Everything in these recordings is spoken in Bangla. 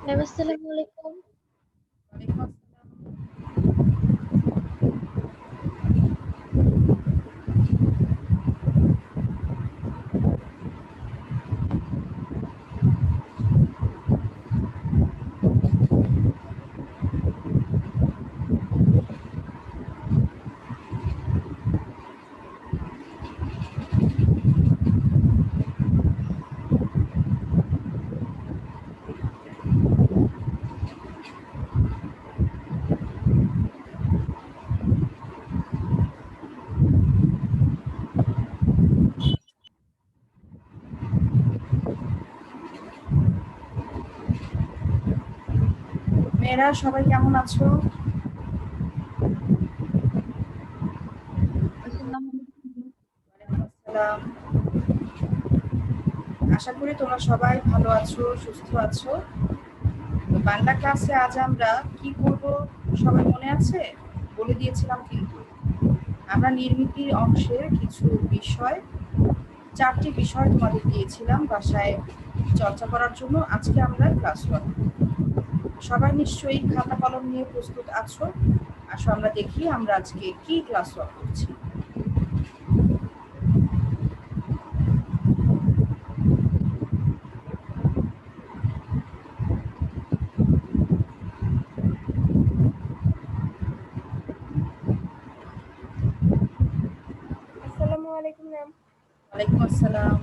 ম্যাম আসসালামু আলাইকুম। ওয়ালাইকুম আসসালাম। মেয়েরা সবাই কেমন আছো? আসসালামু ওয়ালাইকুম আসসালাম। আশা করি তোমরা সবাই ভালো আছো, সুস্থ আছো। তো বাংলা ক্লাসে আজ আমরা কি করব সবাই মনে আছে? বলে দিয়েছিলাম কিন্তু। আমরা নির্মিতির অংশের কিছু বিষয়, 4টি বিষয় তোমাদের দিয়েছিলাম বাসায় চর্চা করার জন্য। আজকে আমরা ক্লাস করব। সবাই নিশ্চয়ই খাতা কলম নিয়ে প্রস্তুত আছো। আসো আমরা দেখি আমরা আজকে কি ক্লাস ওয়ার্ক করছি। আসসালামু আলাইকুম ম্যাম। ওয়ালাইকুম আসসালাম।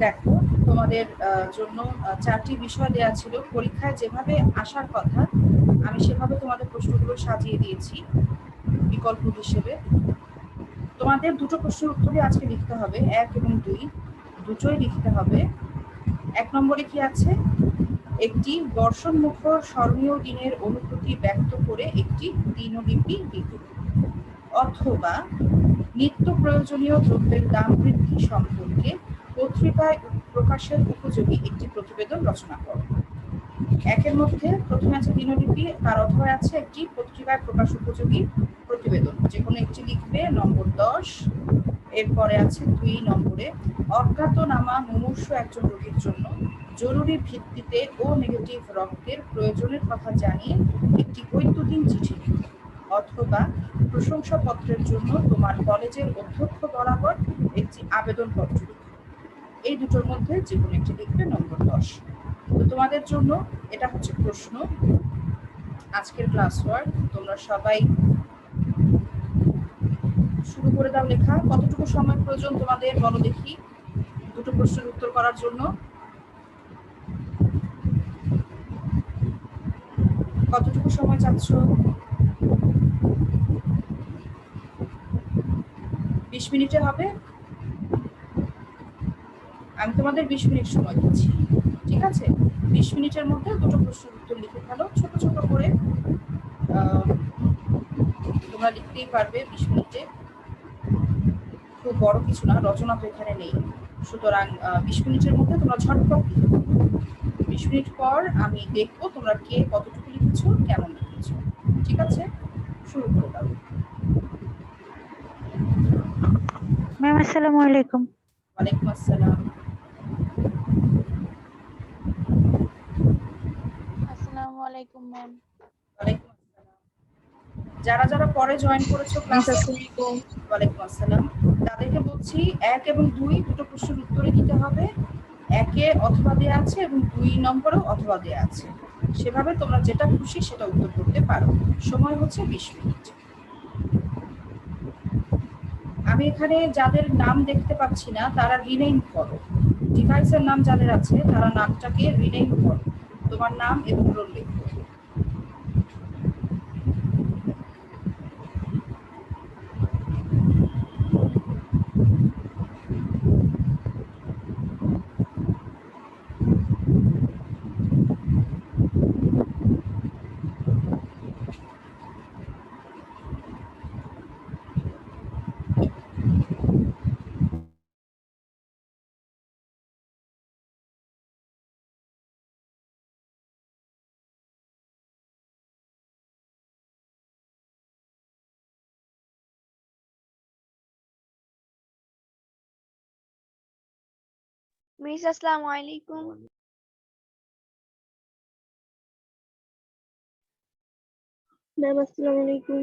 দেখো, তোমাদের জন্য 4টি বিষয় দেওয়া ছিল। পরীক্ষায় যেভাবে আসার কথা আমি সেভাবে তোমাদের প্রশ্নগুলো সাজিয়ে দিয়েছি বিকল্প হিসেবে। তোমাদের দুটো প্রশ্নের উত্তরই আজকে লিখতে হবে, 1 এবং 2 দুটোই লিখতে হবে। 1 নম্বরে কি আছে? একটি বর্ষণমুখর স্মরণীয় দিনের অনুভূতি ব্যক্ত করে একটি দিনলিপি লিখুন, অথবা নিত্য প্রয়োজনীয় দ্রব্যের দাম বৃদ্ধি সম্পর্কে পত্রিকায় প্রকাশের উপযোগী একটি প্রতিবেদন রচনা করো। 1-এর মধ্যে প্রথমে আছে দিনলিপি, তার অথবা আছে একটি পত্রিকায় প্রকাশ উপযোগী প্রতিবেদন। যেকোনো একটি লিখবে, নম্বর 10। এরপরে আছে 2 নম্বরে অজ্ঞাতনামা মুমূর্ষু একজন রোগীর জন্য জরুরি ভিত্তিতে ও নেগেটিভ রক্তের প্রয়োজনের কথা জানিয়ে একটি বৈদ্যুতিন চিঠি লিখো, অথবা প্রশংসাপত্রের জন্য তোমার কলেজের অধ্যক্ষ বরাবর একটি আবেদনপত্র লিখো। এই দুটোর মধ্যে যেকোনো একটি লিখবে, নম্বর 10। তো তোমাদের জন্য এটা হচ্ছে প্রশ্ন, আজকের ক্লাস ওয়ার্ক। তোমরা সবাই শুরু করে দাও লেখা। কতটুকু সময় প্রয়োজন তোমাদের বলো দেখি দুটো প্রশ্নের উত্তর করার জন্য? কতটুকু সময় চাচ্ছ? 20 মিনিটে হবে? আমি তোমাদের 20 মিনিট সময় দিচ্ছি, ঠিক আছে? 20 মিনিটের মধ্যে দুটো প্রশ্নের উত্তর লিখে ফেলো ছোট ছোট করে। তোমরা লিখতেই পারবে 20 মিনিটে, খুব বড় কিছু না, রচনা তো এখানে নেই। সুতরাং 20 মিনিটের মধ্যে তোমরা ঝটপট লিখে ফেলো। 20 মিনিট পর আমি দেখবো তোমরা কে কতটুকু লিখেছো, কেমন লিখেছো। ঠিক আছে, শুরু করে দাও। ম্যাম আসসালামু আলাইকুম। ওয়ালাইকুম আসসালাম। আসসালামু আলাইকুম ম্যাম। ওয়ালাইকুম আসসালাম। যারা যারা পরে জয়েন করেছো মিস ক্লাসে, আসসালামু ওয়ালাইকুম আসসালাম, তাদেরকে বলছি 1 এবং 2 দুটো প্রশ্নের উত্তরে দিতে হবে। 1-এ অথবা দেয়া আছে এবং 2 নম্বরেও অথবা দেয়া আছে। সেভাবে তোমরা যেটা খুশি সেটা উত্তর করতে পারো। সময় হচ্ছে 20 মিনিট। আমি এখানে যাদের নাম দেখতে পাচ্ছি না তারা রিনেম করো। ডিভাইসের নাম যাদের আছে তারা নামটাকে রিনেম করো, তোমার নাম এবং রোল লিখো। মিস আসসালামু আলাইকুম। ম্যাম আসসালামু আলাইকুম।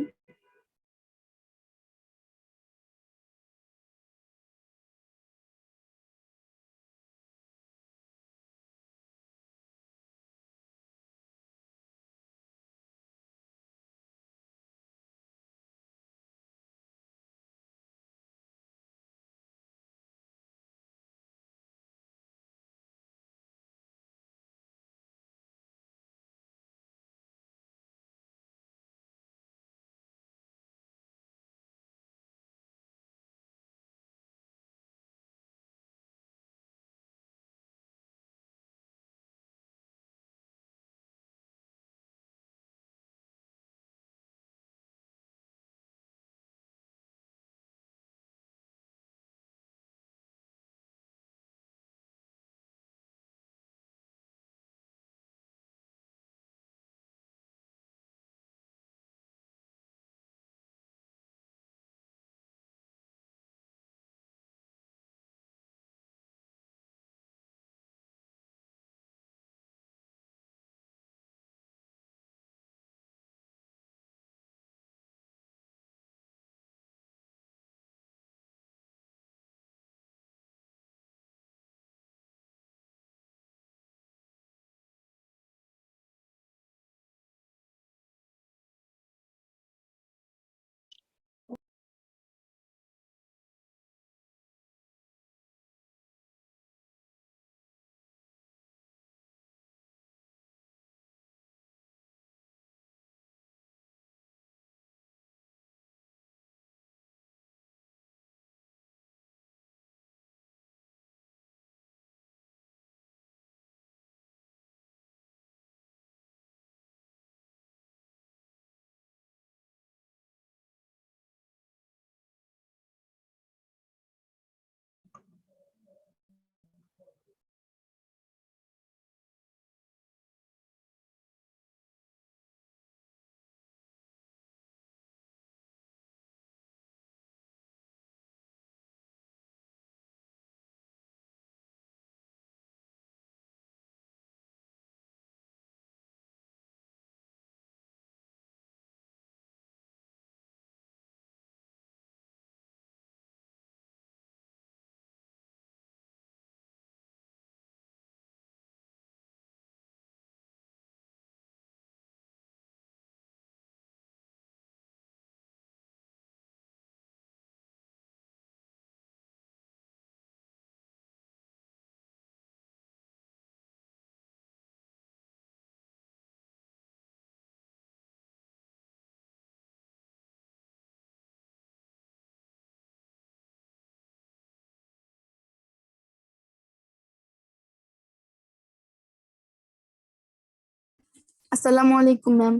আসসালামু আলাইকুম ম্যাম।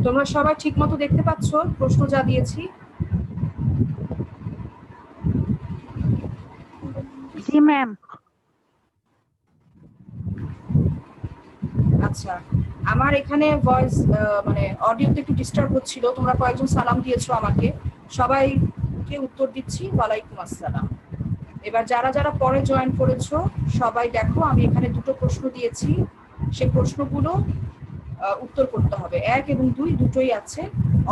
তোমরা সবাই ঠিক মতো দেখতে পাচ্ছ প্রশ্ন যা দিয়েছি? জি ম্যাম। আচ্ছা, আমার এখানে ভয়েস মানে অডিওতে একটু ডিস্টার্ব হচ্ছিল। তোমরা কয়েকজন সালাম দিয়েছো আমাকে, সবাইকে উত্তর দিচ্ছি ওয়ালাইকুম আসসালাম। এবার যারা যারা পরে জয়েন করেছো সবাই দেখো, আমি এখানে দুটো প্রশ্ন দিয়েছি, সেই প্রশ্নগুলো উত্তর করতে হবে। ১ এবং ২ দুটোই আছে,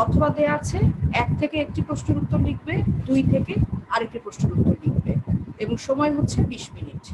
অথবা দেয়া আছে ১ থেকে একটি প্রশ্নের উত্তর লিখবে, ২ থেকে আরেকটি প্রশ্নের উত্তর লিখবে, এবং সময় হচ্ছে ২০ মিনিট।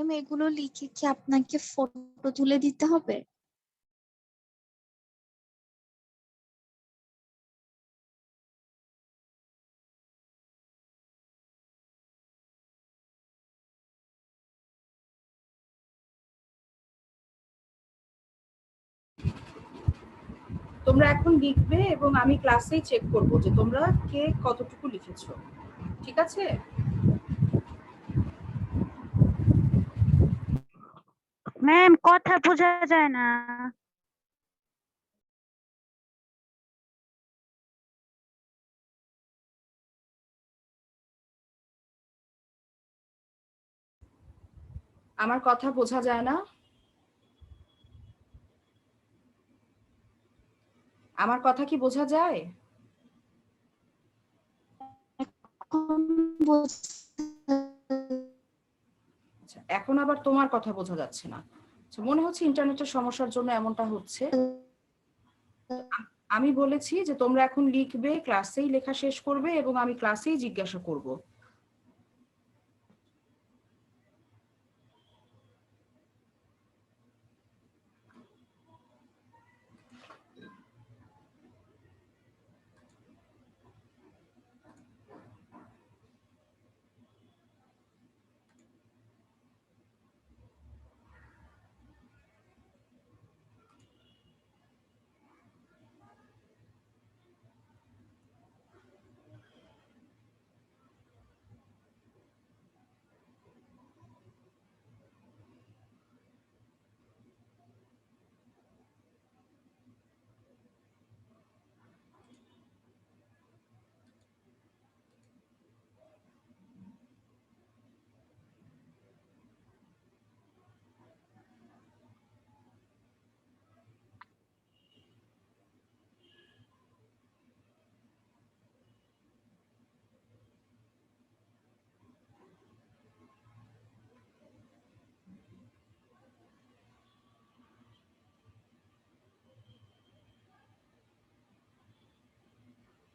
ম্যাম এগুলো লিখে কি আপনাকে ফটো তুলে দিতে হবে? তোমরা এখন লিখবে এবং আমি ক্লাসেই চেক করব যে তোমরা কে কতটুকু লিখেছো। ঠিক আছে? ম্যাম কথা বোঝা যায় না। আমার কথা বোঝা যায় না? আমার কথা কি বোঝা যায়? এখন আচ্ছা, এখন আবার তোমার কথা বোঝা যাচ্ছে না। আচ্ছা, মনে হচ্ছে ইন্টারনেটের সমস্যার জন্য এমনটা হচ্ছে। আমি বলেছি যে তোমরা এখন লিখবে, ক্লাসেই লেখা শেষ করবে এবং আমি ক্লাসেই জিজ্ঞাসা করব।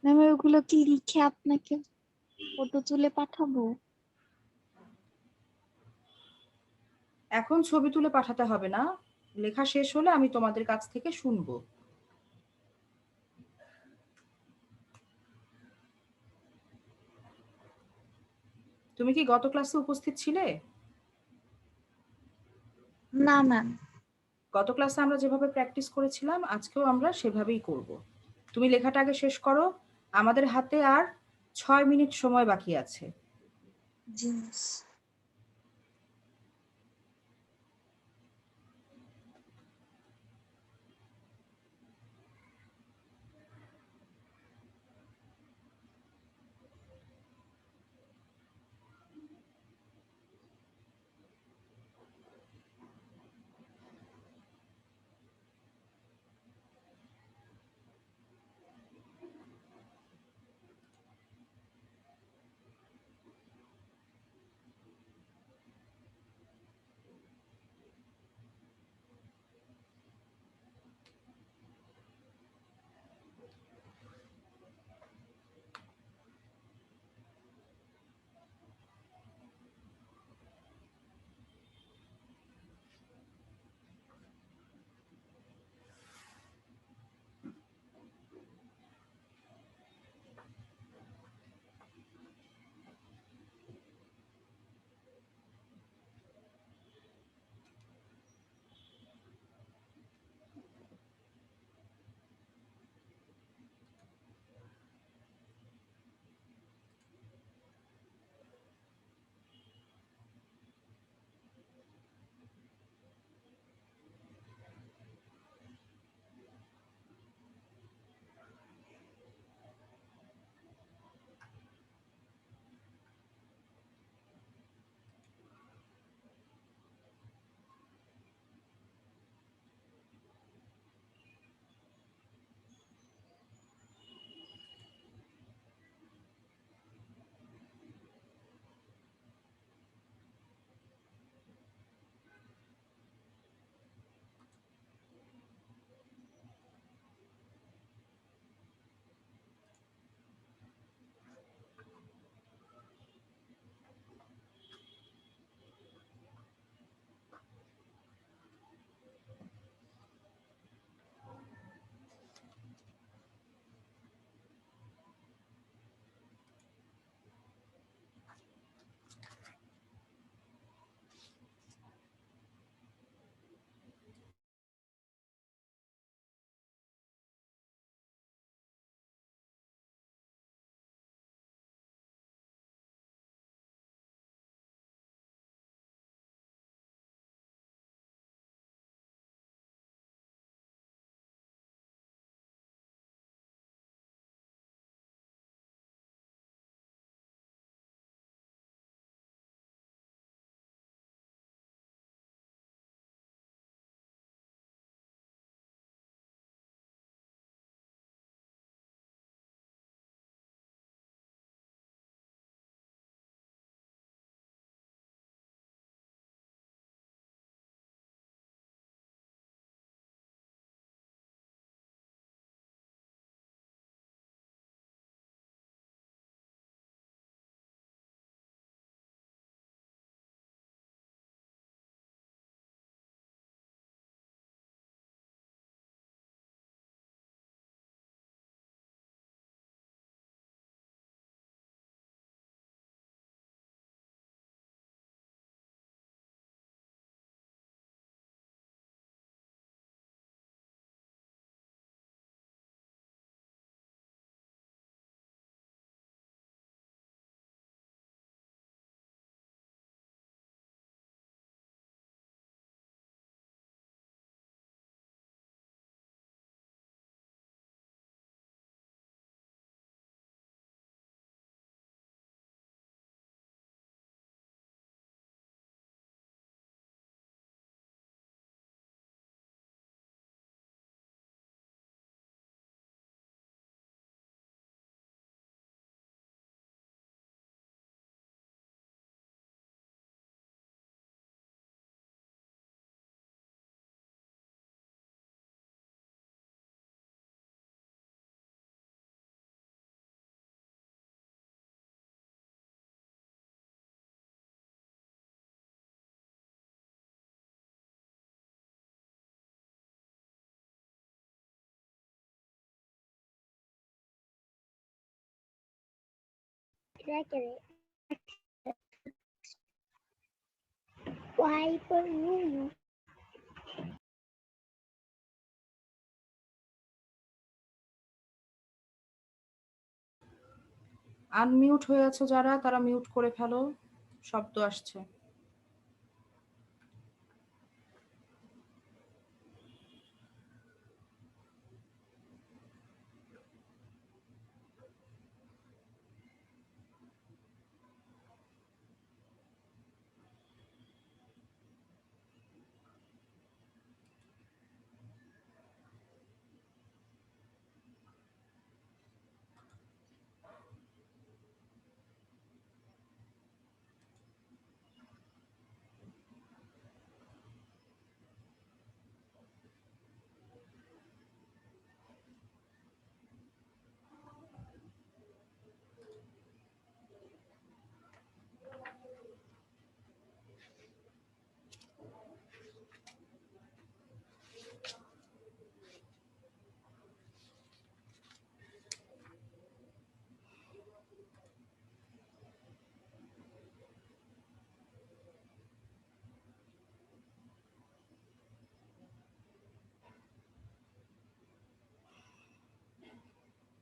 ম্যাম ওগুলো কি লিখে আপনাকে ফটো তুলে পাঠাবো? এখন ছবি তুলে পাঠাতে হবে না। লেখা শেষ হলে আমি তোমাদের কাছ থেকে শুনবো। তুমি কি গত ক্লাসে উপস্থিত ছিলে? না ম্যাম। গত ক্লাসে আমরা যেভাবে প্র্যাকটিস করেছিলাম আজকেও আমরা সেভাবেই করব। তুমি লেখাটা আগে শেষ করো। আমাদের হাতে আর 6 মিনিট সময় বাকি আছে। জি। আনমিউট হয়ে আছে যারা, তারা মিউট করে ফেলো, শব্দ আসছে।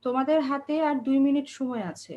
তোমাদের হাতে আর 2 মিনিট সময় আছে।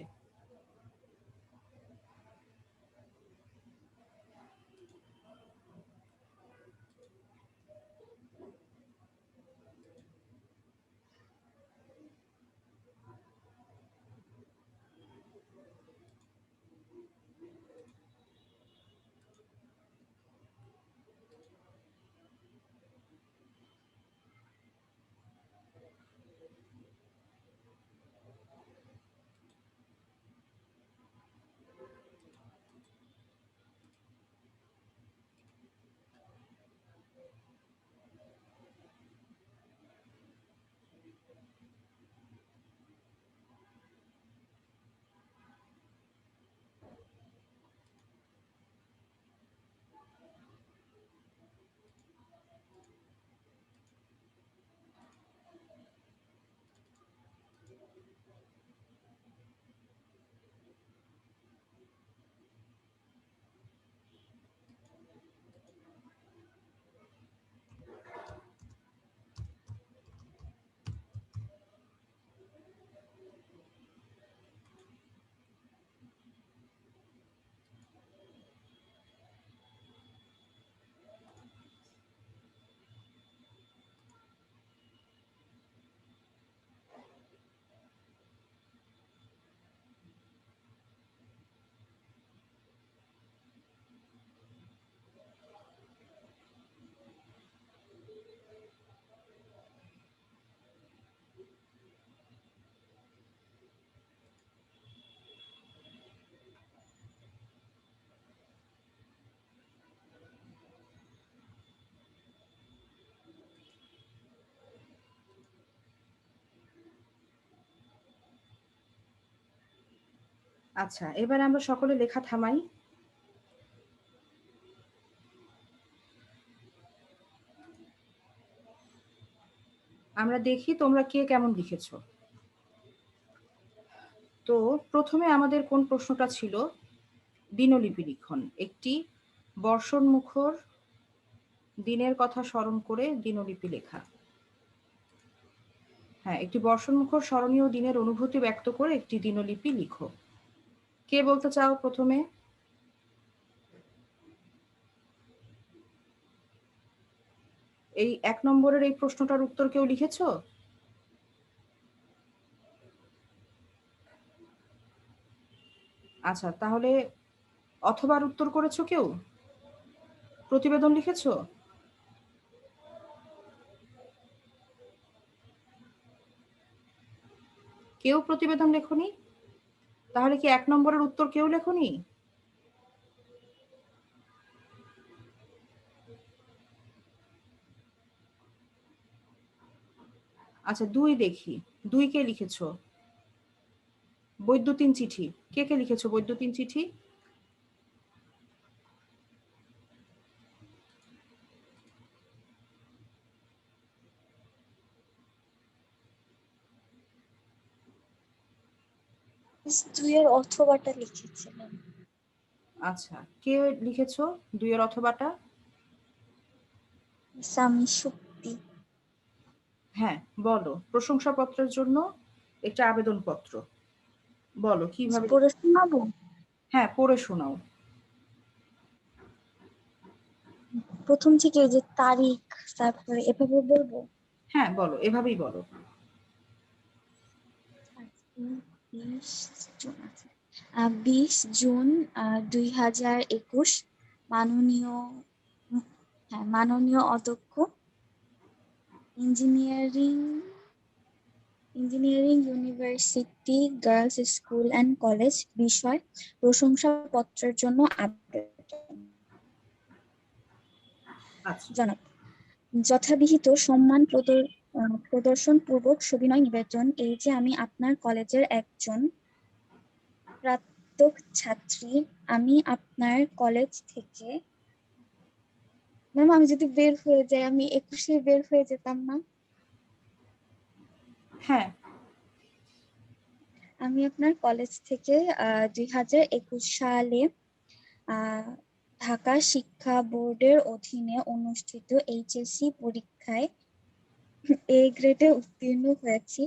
আচ্ছা, এবার আমরা সকলে লেখা থামাই। আমরা দেখি তোমরা কে কেমন লিখেছো। তো প্রথমে আমাদের কোন প্রশ্নটা ছিল? দিনলিপি লিখন। একটি বর্ষণমুখর দিনের কথা স্মরণ করে দিনলিপি লেখা। হ্যাঁ, একটি বর্ষণমুখর স্মরণীয় দিনের অনুভূতি ব্যক্ত করে একটি দিনলিপি লিখো। কে বলতে চাও প্রথমে? এই 1 নম্বরের এই প্রশ্নটার উত্তর কেউ লিখেছো? আচ্ছা, তাহলে অথবার উত্তর করেছো কেউ? প্রতিবেদন লিখেছো? কেউ প্রতিবেদন লেখনি? তাহলে কি 1 নম্বরের উত্তর কেউ লেখনি? আচ্ছা, 2 দেখি। 2 কে লিখেছো? বৈদ্যুতিন চিঠি। কে কে লিখেছো বৈদ্যুতিন চিঠি? দুইয়ের অথবাটা লিখেছিলাম। আচ্ছা, কে লিখেছো 2 এর অথবাটা? স্বামী শক্তি। হ্যাঁ, বলো। প্রশংসাপত্রের জন্য একটা আবেদনপত্র, বলো কিভাবে পড়ে শোনাবো? হ্যাঁ, পড়ে শোনাও। প্রথম থেকে ওই যে তারিখ, তারপরে এভাবে বলবো। হ্যাঁ বলো, এভাবেই বলো। 20 জুন 2021, মাননীয় মাননীয় অধ্যক্ষ, engineering university girls school and college, বিষয় প্রশংসাপত্রের জন্য আবেদন। আচ্ছা, জনাব, যথাবিহিত সম্মান প্রদর্শন পূর্বক সবিনয় নিবেদন এই যে আমি আপনার কলেজের একজন প্রাক্তন ছাত্রী। আমি আপনার কলেজ থেকে, ম্যাম আমি যদি বের হয়ে যাই, আমি 21-এ বের হয়ে যেতাম না? হ্যাঁ আমি আপনার কলেজ থেকে 2021 সালে ঢাকা শিক্ষা বোর্ডের অধীনে অনুষ্ঠিত এইচএসসি পরীক্ষায় এ গ্রেডে উত্তীর্ণ হয়েছি।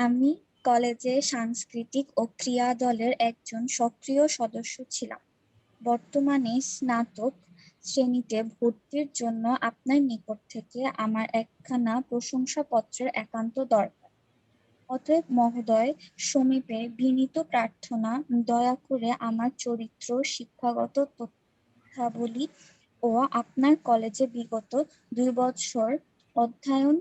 আমি কলেজে সাংস্কৃতিক ও ক্রীড়া দলের একজন সক্রিয় সদস্য ছিলাম। বর্তমানে স্নাতক শ্রেণীতে ভর্তির জন্য আপনার নিকট থেকে আমার একখানা প্রশংসাপত্রের একান্ত দরকার। অতএব মহোদয় সমীপে বিনীত প্রার্থনা, দয়া করে আমার চরিত্র, শিক্ষাগত তথ্যাবলী ও আপনার কলেজে বিগত 2 বছর অধ্যয়ন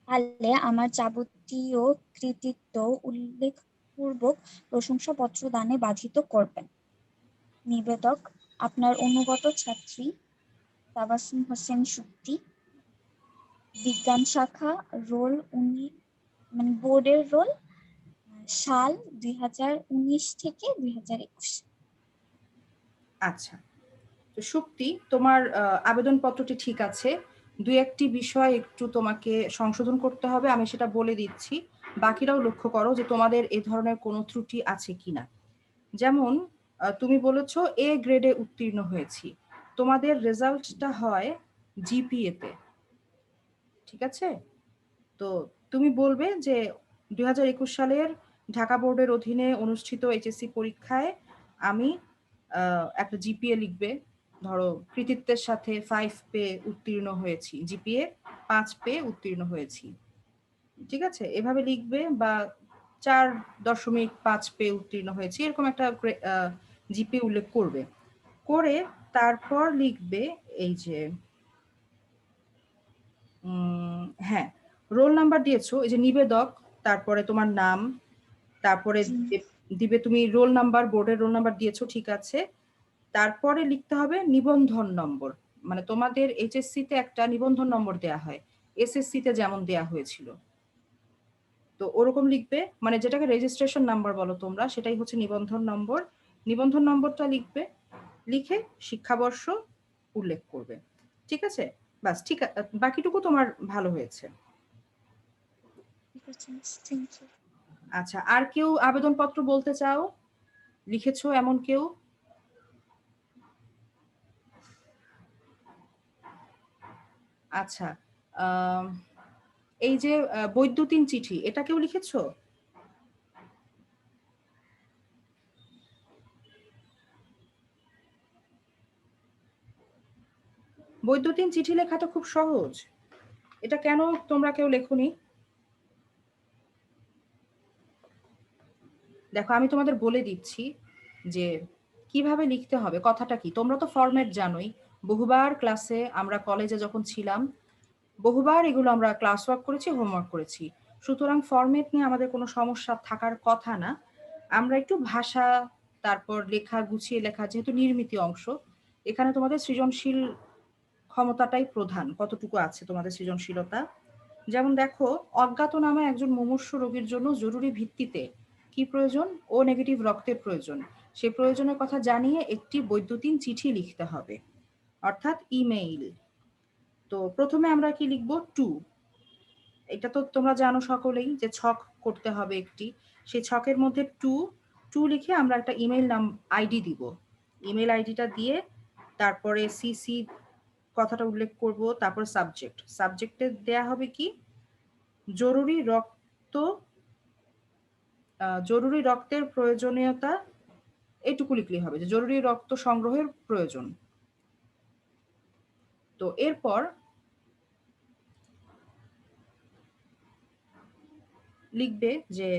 কালে আমার যাবতীয় কৃতিত্ব উল্লেখপূর্বক প্রশংসাপত্র দানে বাধিত করবেন। নিবেদক আপনার অনুগত ছাত্রী তাবাসসুম হোসেন শক্তি, বিজ্ঞান শাখা, রোল বোর্ডের রোল সাল 2019 থেকে 2021। আচ্ছা, তো শক্তি, তোমার আবেদনপত্রটি ঠিক আছে। 2-1টি বিষয় একটু তোমাকে সংশোধন করতে হবে, আমি সেটা বলে দিচ্ছি। বাকিরাও লক্ষ্য করো যে তোমাদের এ ধরনের কোনো ত্রুটি আছে কিনা। যেমন তুমি বলেছো এ গ্রেডে উত্তীর্ণ হয়েছি, তোমাদের রেজাল্টটা হয় জিপিএ তে, ঠিক আছে? তো তুমি বলবে যে 2021 সালের ঢাকা বোর্ডের অধীনে অনুষ্ঠিত এইচএসসি পরীক্ষায় আমি একটা জিপিএ লিখবে, ধরো কৃতিত্বের সাথে 5 পেয়ে উত্তীর্ণ হয়েছি, জিপিএ 5 পেয়ে উত্তীর্ণ হয়েছি, ঠিক আছে? এভাবে লিখবে, বা 4.5 পেয়ে উত্তীর্ণ হয়েছি, এরকম একটা জিপিএ উল্লেখ করবে। করে তারপর লিখবে এই যে হ্যাঁ, রোল নাম্বার দিয়েছো, এই যে নিবেদক, তারপরে তোমার নাম, তারপরে দিবে তুমি রোল নাম্বার, বোর্ডের রোল নাম্বার দিয়েছো, ঠিক আছে। তারপরে লিখতে হবে নিবন্ধন নম্বর, মানে তোমাদের এইচএসসি তে একটা নিবন্ধন নম্বর দেয়া হয়, এসএসসি তে যেমন দেয়া হয়েছিল, তো ওরকম লিখবে, মানে যেটাকে রেজিস্ট্রেশন নাম্বার বলো তোমরা, সেটাই হচ্ছে নিবন্ধন নম্বর। নিবন্ধন নম্বরটা লিখবে, লিখে শিক্ষাবর্ষ উল্লেখ করবে, ঠিক আছে? বাস, ঠিক আছে, বাকিটুকু তোমার ভালো হয়েছে। Thank you. আচ্ছা, আর কেউ আবেদনপত্র বলতে চাও, লিখেছো এমন কেউ? আচ্ছা, এই যে বৈদ্যুতিন চিঠি, এটা কেউ লিখেছো? বৈদ্যুতিন চিঠি লেখাটা খুব সহজ, এটা কেন তোমরা কেউ লেখোনি? দেখো, আমি তোমাদের বলে দিচ্ছি যে কিভাবে লিখতে হবে, কথাটা কি। তোমরা তো ফরম্যাট জানোই, বহুবার ক্লাসে আমরা কলেজে যখন ছিলাম, বহুবার এগুলো আমরা ক্লাস ওয়ার্ক করেছি, হোমওয়ার্ক করেছি, সুতরাং ফরম্যাট নিয়ে আমাদের কোনো সমস্যা থাকার কথা না। আমরা একটু ভাষা, তারপর লেখা, গুছিয়ে লেখা, যেহেতু নির্মিত অংশ, এখানে তোমাদের সৃজনশীল ক্ষমতাটাই প্রধান, কতটুকু আছে তোমাদের সৃজনশীলতা। যেমন দেখো, অজ্ঞাতনামা একজন মুমূর্ষু রোগীর জন্য জরুরি ভিত্তিতে কি প্রয়োজন? ও নেগেটিভ রক্তের প্রয়োজন। সে প্রয়োজনের কথা জানিয়ে একটি বৈদ্যুতিন চিঠি লিখতে হবে, অর্থাৎ ইমেইল। তো প্রথমে আমরা কি লিখবো? টু। এটা তো তোমরা জানো সকলেই যে ছক করতে হবে একটি, সেই ছকের মধ্যে টু, টু লিখে আমরা একটা ইমেল আইডি দিব। ইমেল আইডিটা দিয়ে তারপরে সিসি কথাটা উল্লেখ করব, তারপর সাবজেক্টে দেয়া হবে কি জরুরি রক্ত জরুরি রক্তের প্রয়োজনীয়তা, এইটুকু লিখলেই হবে যে জরুরি রক্ত সংগ্রহের প্রয়োজন। তো এরপর লিখবে যে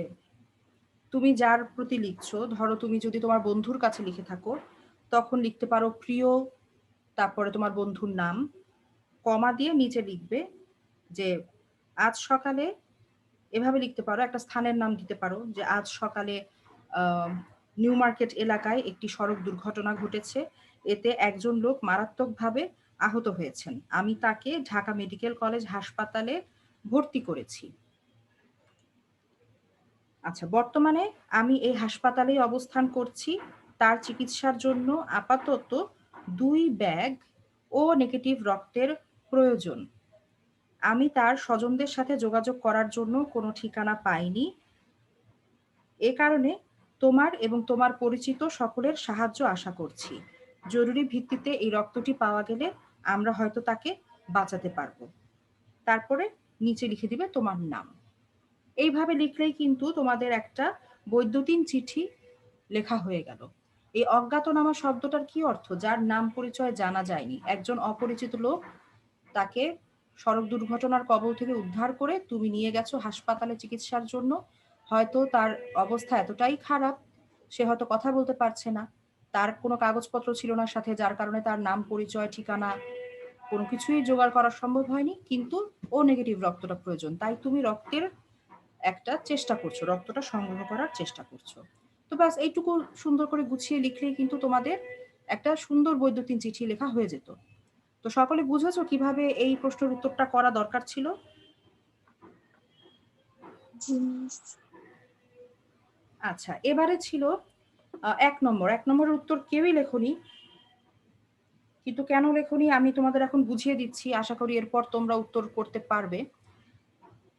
তুমি যার প্রতি লিখছো, ধরো তুমি যদি তোমার বন্ধুর কাছে লিখে থাকো তখন লিখতে পারো প্রিয়, তারপরে তোমার বন্ধুর নাম, কমা দিয়ে নিচে লিখবে যে আজ সকালে, এভাবে লিখতে পারো, একটা স্থানের নাম দিতে পারো যে আজ সকালে নিউ মার্কেট এলাকায় একটি সড়ক দুর্ঘটনা ঘটেছে, এতে একজন লোক মারাত্মকভাবে আহত হয়েছেন, আমি তাকে ঢাকা মেডিকেল কলেজ হাসপাতালে ভর্তি করেছি। আচ্ছা, বর্তমানে আমি এই হাসপাতালেই অবস্থান করছি, তার চিকিৎসার জন্য আপাতত 2 ব্যাগ ও নেগেটিভ রক্তের প্রয়োজন, আমি তার স্বজনদের সাথে যোগাযোগ করার জন্য কোনো ঠিকানা পাইনি, এ কারণে তোমার এবং তোমার পরিচিত সকলের সাহায্য আশা করছি, জরুরি ভিত্তিতে এই রক্তটি পাওয়া গেলে আমরা হয়তো তাকে বাঁচাতে পারবো। তারপরে নিচে লিখে দিবে তোমার নাম। এইভাবে লিখলেই কিন্তু তোমাদের একটা বৈদ্যুতিন চিঠি লেখা হয়ে গেল। এই অজ্ঞাতনামা শব্দটার কি অর্থ? যার নাম পরিচয় জানা যায়নি, একজন অপরিচিত লোক, তাকে সড়ক দুর্ঘটনার কবল থেকে উদ্ধার করে তুমি নিয়ে গেছো হাসপাতালে চিকিৎসার জন্য, হয়তো তার অবস্থা এতটাই খারাপ, সে হয়তো কথা বলতে পারছে না, তার কোনো কাগজপত্র ছিল না সাথে, যার কারণে তার নাম পরিচয় ঠিকানা কোনো কিছুই জোগাড় করা সম্ভব হয়নি, কিন্তু ও নেগেটিভ রক্তটা প্রয়োজন, তাই তুমি রক্তের একটা চেষ্টা করছো, রক্তটা সংগ্রহ করার চেষ্টা করছো। তো ব্যাস এইটুকু সুন্দর করে গুছিয়ে লিখলেই কিন্তু তোমাদের একটা সুন্দর বৈদ্যুতিন চিঠি লেখা হয়ে যেত। তো সকলে বুঝেছো কিভাবে এই প্রশ্নের উত্তরটা করা দরকার ছিল? জি মিস। আচ্ছা, এবারে ছিল 1 নম্বরের উত্তর কেউই লেখনি, কিন্তু কেন লেখনি আমি তোমাদের এখন বুঝিয়ে দিচ্ছি, আশা করি এরপর তোমরা উত্তর করতে পারবে।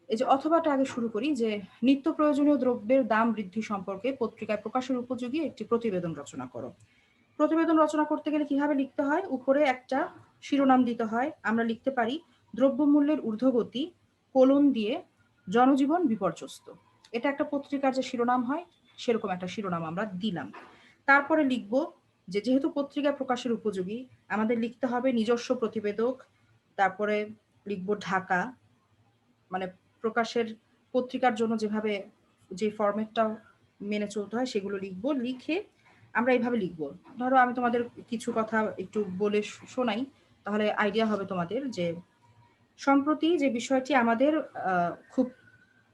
এই যে অথবাটা আগে শুরু করি, যে নিত্য প্রয়োজনীয় দ্রব্যের দাম বৃদ্ধি সম্পর্কে পত্রিকায় প্রকাশের উপযোগী একটি প্রতিবেদন রচনা করো। প্রতিবেদন রচনা করতে গেলে কিভাবে লিখতে হয়? উপরে একটা শিরোনাম দিতে হয়, আমরা লিখতে পারি দ্রব্যমূল্যের ঊর্ধ্বগতি কোলন দিয়ে জনজীবন বিপর্যস্ত। এটা একটা পত্রিকার যে শিরোনাম হয় সেরকম একটা শিরোনাম আমরা দিলাম। তারপরে লিখব যে যেহেতু পত্রিকা প্রকাশের উপযোগী আমাদের লিখতে হবে নিজস্ব প্রতিবেদক, তারপরে লিখব ঢাকা, মানে প্রকাশের পত্রিকার জন্য যেভাবে যে ফরম্যাটটা মেনে চলতে হয় সেগুলো লিখব। লিখে আমরা এইভাবে লিখব, ধরো আমি তোমাদের কিছু কথা একটু বলে শোনাই, তাহলে আইডিয়া হবে তোমাদের। যে সম্প্রতি যে বিষয়টি আমাদের খুব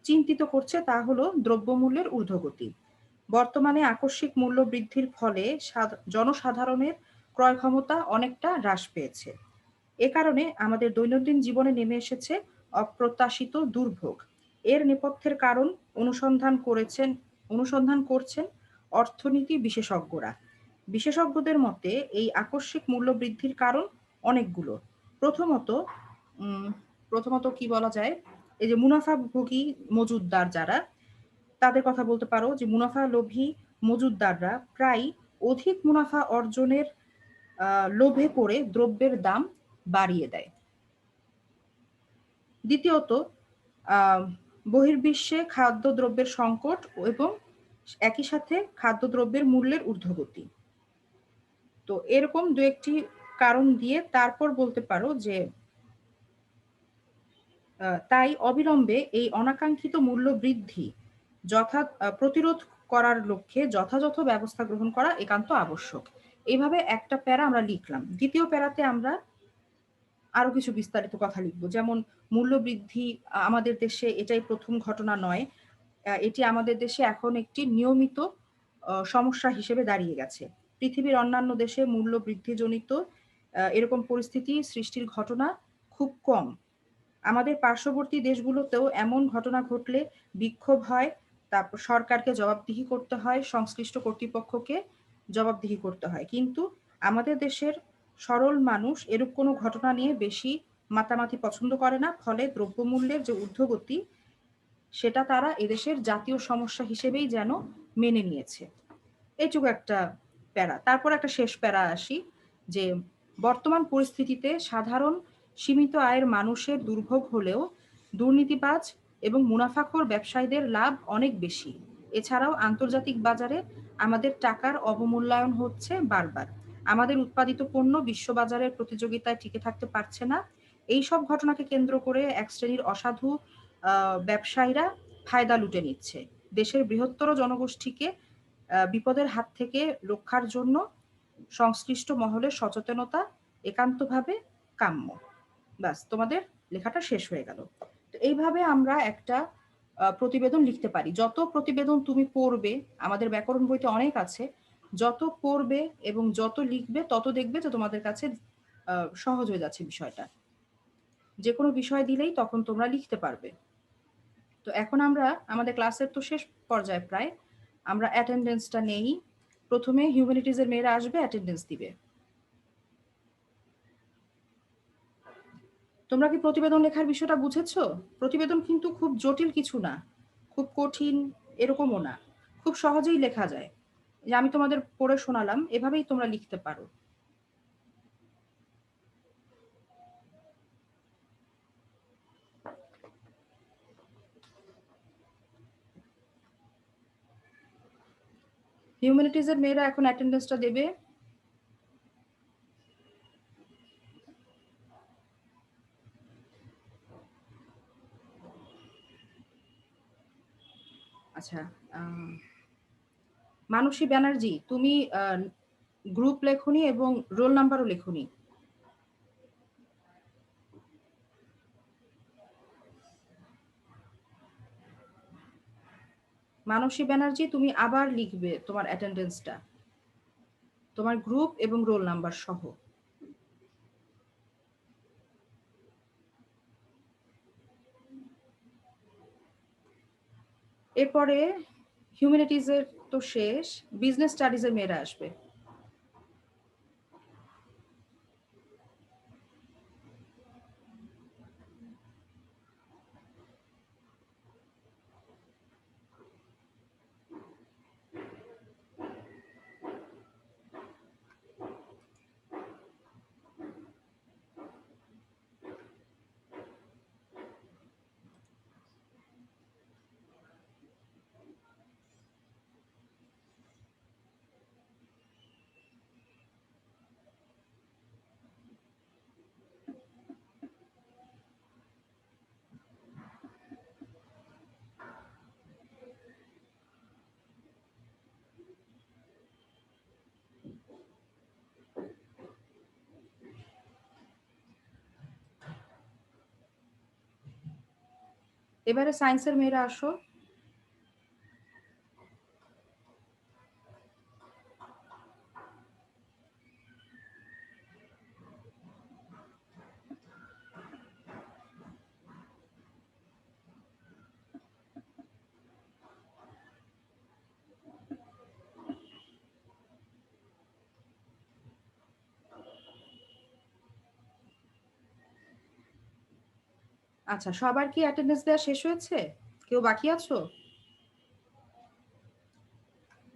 চিন্তিত করছে তা হলো দ্রব্যমূল্যের ঊর্ধ্বগতি। বর্তমানে আকস্মিক মূল্য বৃদ্ধির ফলে জনসাধারণের ক্রয় ক্ষমতা অনেকটা হ্রাস পেয়েছে, এ কারণে আমাদের দৈনন্দিন জীবনে নেমে এসেছে অপ্রত্যাশিত দুর্ভোগ। এর নেপথ্যের কারণ অনুসন্ধান করছেন অর্থনীতি বিশেষজ্ঞরা। বিশেষজ্ঞদের মতে এই আকস্মিক মূল্য বৃদ্ধির কারণ অনেকগুলো। প্রথমত প্রথমত কি বলা যায়, এই যে মুনাফাভোগী মজুতদার যারা, তাদের কথা বলতে পারো যে মুনাফা লোভী মজুতদাররা প্রায় অধিক মুনাফা অর্জনের লোভে পড়ে দ্রব্যের দাম বাড়িয়ে দেয়। দ্বিতীয়ত বহির্বিশ্বে খাদ্যদ্রব্যের সংকট এবং একই সাথে খাদ্যদ্রব্যের মূল্যের ঊর্ধ্বগতি। তো এরকম দু একটি কারণ দিয়ে তারপর বলতে পারো যে তাই অবিলম্বে এই অনাকাঙ্ক্ষিত মূল্য বৃদ্ধি প্রতিরোধ করার লক্ষ্যে যথাযথ ব্যবস্থা গ্রহণ করা একান্ত আবশ্যক। এইভাবে একটা প্যারা আমরা লিখলাম। দ্বিতীয় প্যারাতে আমরা আরো কিছু বিস্তারিত কথা লিখব, যেমন মূল্য বৃদ্ধি আমাদের দেশে এটাই প্রথম ঘটনা নয়, এটি আমাদের দেশে এখন একটি নিয়মিত সমস্যা হিসেবে দাঁড়িয়ে গেছে। পৃথিবীর অন্যান্য দেশে মূল্য বৃদ্ধিজনিত এরকম পরিস্থিতি সৃষ্টির ঘটনা খুব কম। আমাদের পার্শ্ববর্তী দেশগুলোতেও এমন ঘটনা ঘটলে বিক্ষোভ হয়, তারপর সরকারকে জবাবদিহি করতে হয়, সংশ্লিষ্ট কর্তৃপক্ষকে জবাবদিহি করতে হয়, কিন্তু আমাদের দেশের সরল মানুষ এরূপ কোনো ঘটনা নিয়ে বেশি মাতামাতি পছন্দ করে না, ফলে দ্রব্যমূল্যের যে ঊর্ধ্বগতি সেটা তারা এদেশের জাতীয় সমস্যা হিসেবেই যেন মেনে নিয়েছে। এইটুকু একটা প্যারা। তারপর একটা শেষ প্যারা আসি যে বর্তমান পরিস্থিতিতে সাধারণ সীমিত আয়ের মানুষের দুর্ভোগ হলেও দুর্নীতিবাজ এবং মুনাফাখোর ব্যবসায়ীদের লাভ অনেক বেশি। এছাড়াও আন্তর্জাতিক বাজারে আমাদের টাকার অবমূল্যায়ন হচ্ছে বারবার। আমাদের উৎপাদিত পণ্য বিশ্ববাজারের প্রতিযোগিতায় টিকে থাকতে পারছে না। এই সব ঘটনাকে কেন্দ্র করে এক শ্রেণীর অসাধু ব্যবসায়ীরা ফায়দা লুটে নিচ্ছে। দেশের বৃহত্তর জনগোষ্ঠীকে বিপদের হাত থেকে রক্ষার জন্য সংশ্লিষ্ট মহলের সচেতনতা একান্তভাবে কাম্য। ব্যাস, তোমাদের লেখাটা শেষ হয়ে গেল। তো এইভাবে আমরা একটা প্রতিবেদন লিখতে পারি। যত প্রতিবেদন তুমি পড়বে, আমাদের ব্যাকরণ বইতে অনেক আছে, যত পড়বে এবং যত লিখবে তত দেখবে যে তোমাদের কাছে সহজ হয়ে যাচ্ছে বিষয়টা। যে কোনো বিষয় দিলেই তখন তোমরা লিখতে পারবে। তো এখন আমরা আমাদের ক্লাসের তো শেষ পর্যায়ে প্রায়, আমরা অ্যাটেন্ডেন্সটা নেই। প্রথমে হিউম্যানিটিজের মেয়েরা আসবে, অ্যাটেন্ডেন্স দিবে। তোমরা কি প্রতিবেদন লেখার বিষয়টা বুঝেছো? প্রতিবেদন কিন্তু খুব জটিল কিছু না, খুব কঠিন এরকমও না, খুব সহজেই লেখা যায়। যে আমি তোমাদের পড়ে শোনালাম, এভাবেই তোমরা লিখতে পারো। হিউম্যানিটিজের মেয়েরা এখন অ্যাটেন্ডেন্সটা দেবে। আচ্ছা, মানসী ব্যানার্জি, তুমি গ্রুপ লেখনি এবং রোল নাম্বারও লেখনি। মানসী ব্যানার্জি, তুমি আবার লিখবে তোমার অ্যাটেন্ডেন্সটা, তোমার গ্রুপ এবং রোল নাম্বার সহ। এরপরে হিউম্যানিটিজের তো শেষ, বিজনেস স্টাডিজের মেয়েরা আসবে। এবারে সায়েন্সের মেয়েরা আসো। আচ্ছা, সবার কি অ্যাটেন্ডেন্স দেওয়া শেষ হয়েছে? কেউ বাকি আছো?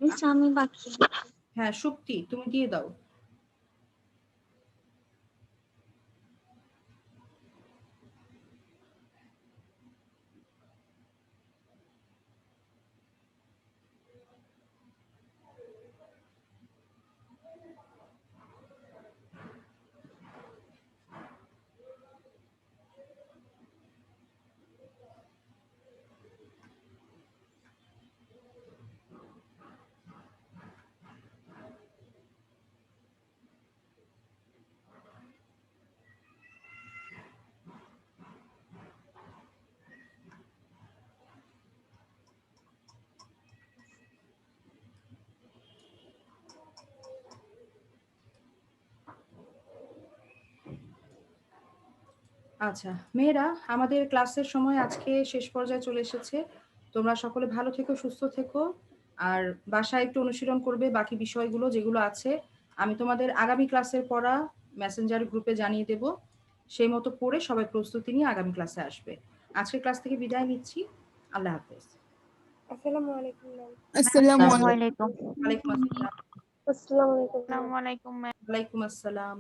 মিস আমি বাকি। হ্যাঁ, সুপ্তি, তুমি দিয়ে দাও। আচ্ছা মেয়েরা, আমাদের ক্লাসের সময় আজকে শেষ পর্যায়ে চলে এসেছে। তোমরা সকলে ভালো থেকো, সুস্থ থেকো, আর বাসায় একটু অনুশীলন করবে বাকি বিষয়গুলো যেগুলো আছে। আমি তোমাদের আগামী ক্লাসের পড়া মেসেঞ্জার গ্রুপে জানিয়ে দেব। সেই মতো পড়ে সবাই প্রস্তুতি নিয়ে আগামী ক্লাসে আসবে। আজকের ক্লাস থেকে বিদায় নিচ্ছি। আল্লাহ হাফেজ। আসসালামু আলাইকুম ম্যাম। আসসালামু আসসালামু আলাইকুম। ওয়ালাইকুম আসসালাম। আসসালামু আলাইকুম। আসসালামু আলাইকুম ম্যাম। ওয়ালাইকুম আসসালাম।